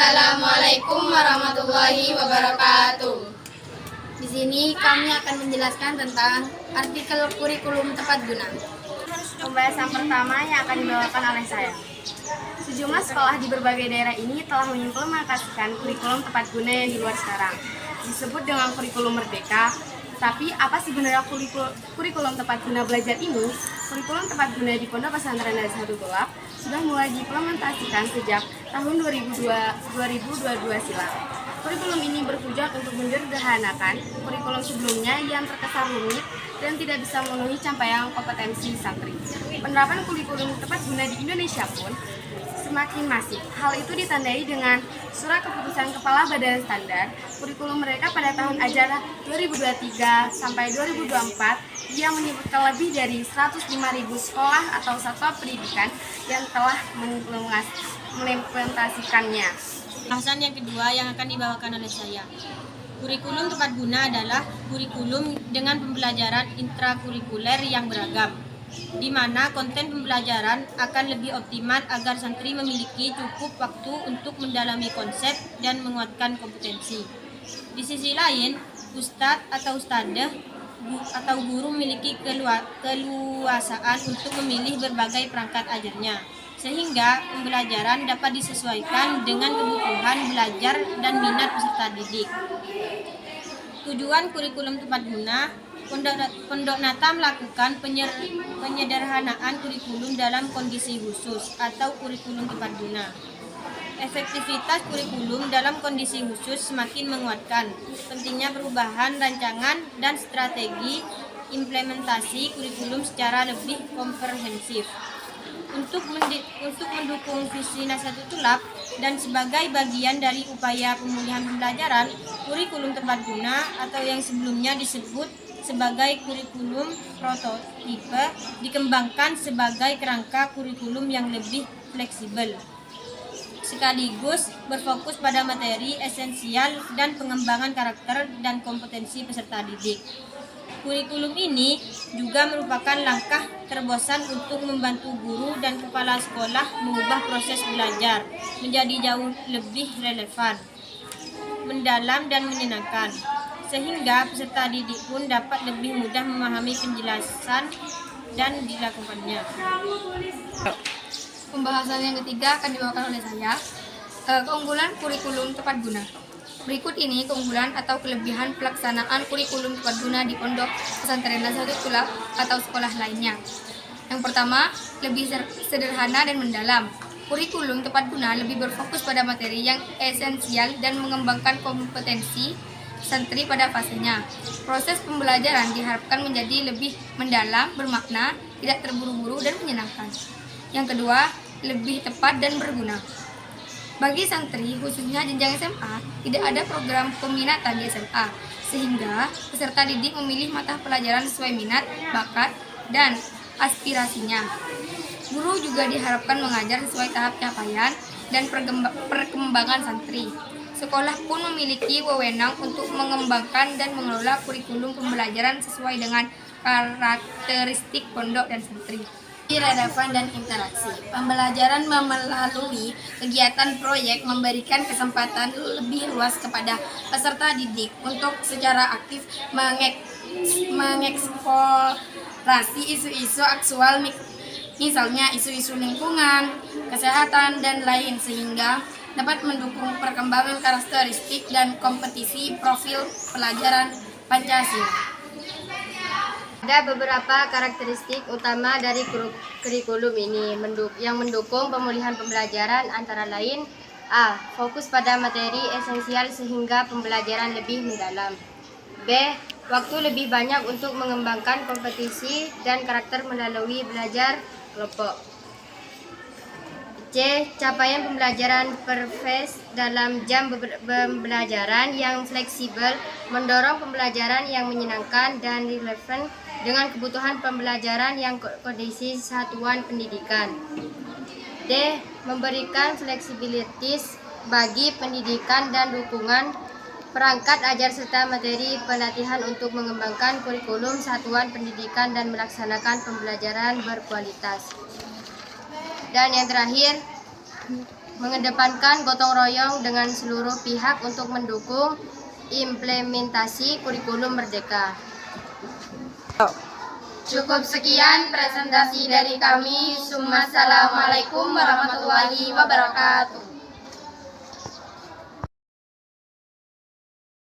Assalamualaikum warahmatullahi wabarakatuh. Di sini kami akan menjelaskan tentang artikel kurikulum tepat guna. Pembahasan pertama yang akan dibawakan oleh saya. Sejumlah sekolah di berbagai daerah ini telah mengimplementasikan kurikulum tepat guna yang di luar sekarang. Disebut dengan kurikulum merdeka. Tapi apa sih sebenarnya kurikulum tepat guna belajar ini? Kurikulum tepat guna di Pondok Pesantren Darussahadat Tulab sudah mulai diimplementasikan sejak tahun 2022 silam. Kurikulum ini bertujuan untuk menyederhanakan kurikulum sebelumnya yang terkesan rumit dan tidak bisa memenuhi capaian kompetensi santri. Penerapan kurikulum tepat guna di Indonesia pun semakin masif. Hal itu ditandai dengan Surat Keputusan Kepala Badan Standar Kurikulum Mereka pada tahun ajaran 2023 sampai 2024 yang menyebutkan lebih dari 105.000 sekolah atau satuan pendidikan yang telah mengimplementasikannya. Bahasan yang kedua yang akan dibawakan oleh saya. Kurikulum tepat guna adalah kurikulum dengan pembelajaran intrakurikuler yang beragam, di mana konten pembelajaran akan lebih optimal agar santri memiliki cukup waktu untuk mendalami konsep dan menguatkan kompetensi. Di sisi lain, ustadz atau ustadzah atau guru memiliki keluasaan untuk memilih berbagai perangkat ajarnya, sehingga pembelajaran dapat disesuaikan dengan kebutuhan belajar dan minat peserta didik. Tujuan kurikulum tepat guna, Pondok Nata melakukan penyederhanaan kurikulum dalam kondisi khusus atau kurikulum tepat guna. Efektivitas kurikulum dalam kondisi khusus semakin menguatkan pentingnya perubahan rancangan dan strategi implementasi kurikulum secara lebih komprehensif. Untuk mendukung visi Nahdlatul Tulab dan sebagai bagian dari upaya pemulihan pembelajaran, kurikulum tepat guna atau yang sebelumnya disebut sebagai kurikulum prototipe dikembangkan sebagai kerangka kurikulum yang lebih fleksibel, sekaligus berfokus pada materi esensial dan pengembangan karakter dan kompetensi peserta didik. Kurikulum ini juga merupakan langkah terobosan untuk membantu guru dan kepala sekolah mengubah proses belajar menjadi jauh lebih relevan, mendalam dan menyenangkan, sehingga peserta didik pun dapat lebih mudah memahami penjelasan dan dilakukannya. Pembahasan yang ketiga akan dibawakan oleh saya. Keunggulan kurikulum tepat guna. Berikut ini keunggulan atau kelebihan pelaksanaan kurikulum tepat guna di Pondok Pesantren Darussahadat Tulab atau sekolah lainnya. Yang pertama, lebih sederhana dan mendalam. Kurikulum tepat guna lebih berfokus pada materi yang esensial dan mengembangkan kompetensi santri pada fasenya. Proses pembelajaran diharapkan menjadi lebih mendalam, bermakna, tidak terburu-buru dan menyenangkan. Yang kedua, lebih tepat dan berguna. Bagi santri, khususnya jenjang SMA, tidak ada program peminatan di SMA, sehingga peserta didik memilih mata pelajaran sesuai minat, bakat, dan aspirasinya. Guru juga diharapkan mengajar sesuai tahap capaian dan perkembangan santri. Sekolah pun memiliki wewenang untuk mengembangkan dan mengelola kurikulum pembelajaran sesuai dengan karakteristik pondok dan santri. Relevan dan interaksi. Pembelajaran melalui kegiatan proyek memberikan kesempatan lebih luas kepada peserta didik untuk secara aktif mengeksplorasi isu-isu aktual, misalnya isu-isu lingkungan, kesehatan, dan lain, sehingga dapat mendukung perkembangan karakteristik dan kompetisi profil pelajaran Pancasila. Ada beberapa karakteristik utama dari kurikulum ini yang mendukung pemulihan pembelajaran, antara lain: A. Fokus pada materi esensial sehingga pembelajaran lebih mendalam. B. Waktu lebih banyak untuk mengembangkan kompetisi dan karakter melalui belajar kelompok. C. Capaian pembelajaran perfect dalam jam pembelajaran yang fleksibel, mendorong pembelajaran yang menyenangkan dan relevan dengan kebutuhan pembelajaran yang kondisi satuan pendidikan. D. Memberikan fleksibilitas bagi pendidikan dan dukungan perangkat ajar serta materi pelatihan untuk mengembangkan kurikulum satuan pendidikan dan melaksanakan pembelajaran berkualitas. Dan yang terakhir, D. mengedepankan gotong royong dengan seluruh pihak untuk mendukung implementasi kurikulum merdeka. Cukup sekian presentasi dari kami. Assalamualaikum warahmatullahi wabarakatuh.